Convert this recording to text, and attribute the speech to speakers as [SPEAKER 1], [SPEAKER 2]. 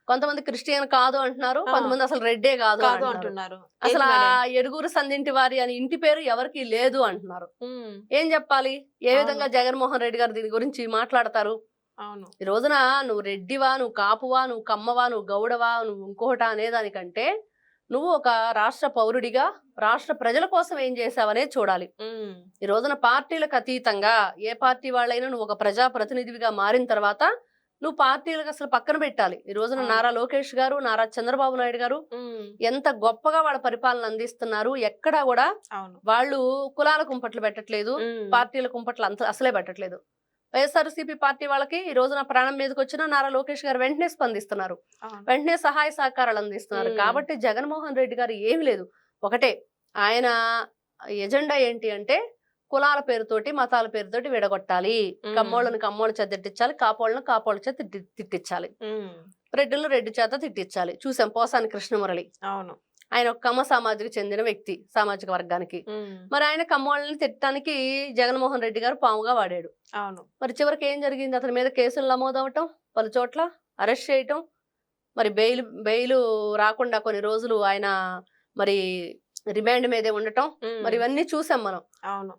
[SPEAKER 1] కొంతమంది క్రిస్టియన్ కాదు అంటున్నారు, కొంతమంది అసలు రెడ్డే కాదు
[SPEAKER 2] కాదు
[SPEAKER 1] అంటున్నారు.
[SPEAKER 2] అంటున్నారు.
[SPEAKER 1] అసలు
[SPEAKER 2] ఏంటి
[SPEAKER 1] ఆ
[SPEAKER 2] మరి?
[SPEAKER 1] ఎడుగురు సంధింటి వారి అని ఇంటి పేరు ఎవరికి లేదు అంటున్నారు.
[SPEAKER 2] హ్మ్.
[SPEAKER 1] ఏం చెప్పాలి? ఏ
[SPEAKER 2] అవును.
[SPEAKER 1] విధంగా జగన్మోహన్ రెడ్డి గారు దీని గురించి మాట్లాడతారు?
[SPEAKER 2] అవును.
[SPEAKER 1] ఈ రోజున నువ్వు రెడ్డివా, నువ్వు కాపువా, నువ్వు కమ్మవా, నువ్వు గౌడవా, నువ్వు ఇంకోటా అనేదానికంటే నువ్వు ఒక రాష్ట్ర పౌరుడిగా రాష్ట్ర ప్రజల కోసం ఏం చేశావనేది చూడాలి.
[SPEAKER 2] హ్మ్.
[SPEAKER 1] ఈ రోజున పార్టీలకు అతీతంగా ఏ పార్టీ వాళ్ళైనా నువ్వు ఒక ప్రజా ప్రతినిధిగా మారిన తర్వాత నువ్వు పార్టీలకు అసలు పక్కన పెట్టాలి. ఈ రోజున
[SPEAKER 2] అవును.
[SPEAKER 1] నారా లోకేష్ గారు, నారా చంద్రబాబు నాయుడు గారు
[SPEAKER 2] హ్మ్.
[SPEAKER 1] ఎంత గొప్పగా వాళ్ళ పరిపాలన అందిస్తున్నారు. ఎక్కడా కూడా
[SPEAKER 2] అవును.
[SPEAKER 1] వాళ్ళు కులాల కుంపట్లు పెట్టట్లేదు,
[SPEAKER 2] హ్మ్.
[SPEAKER 1] పార్టీల కుంపట్లు అసలే పెట్టట్లేదు. వైఎస్ఆర్సీపీ పార్టీ వాళ్ళకి ఈ రోజున ప్రాణం మీదకి వచ్చిన నారా లోకేష్ గారు వెంటనే స్పందిస్తున్నారు,
[SPEAKER 2] అవును.
[SPEAKER 1] వెంటనే సహాయ సహకారాలు అందిస్తున్నారు.
[SPEAKER 2] హ్మ్.
[SPEAKER 1] కాబట్టి జగన్మోహన్ రెడ్డి గారు ఏమి లేదు, ఒకటే ఆయన ఎజెండా ఏంటి అంటే కులాల పేరుతోటి మతాల పేరుతోటి విడగొట్టాలి.
[SPEAKER 2] హ్మ్.
[SPEAKER 1] కమ్మోళ్ళని కమ్మోళ్ళ చేత తిట్టించాలి, కాపోళ్ళని కాపోళ్ళ చేత తిట్టించాలి,
[SPEAKER 2] హ్మ్.
[SPEAKER 1] రెడ్డిలను రెడ్డి చేత తిట్టించాలి. చూసాం పోసాని కృష్ణమురళి,
[SPEAKER 2] అవును.
[SPEAKER 1] ఆయన ఒక కమ్మ సామాజిక చెందిన వ్యక్తి, సామాజిక వర్గానికి.
[SPEAKER 2] హ్మ్.
[SPEAKER 1] మరి ఆయన కమ్మోళ్ళని తిట్టడానికి జగన్మోహన్ రెడ్డి గారు పాముగా వాడాడు.
[SPEAKER 2] అవును.
[SPEAKER 1] మరి చివరికి ఏం జరిగింది? అతని మీద కేసులు నమోదవటం, పలు చోట్ల అరెస్ట్ చేయటం, మరి బెయిల్ రాకుండా కొన్ని రోజులు ఆయన మరి రిమాండ్ మీదే ఉండటం, మరి
[SPEAKER 2] హ్మ్.
[SPEAKER 1] ఇవన్నీ చూసాం మనం.
[SPEAKER 2] అవును.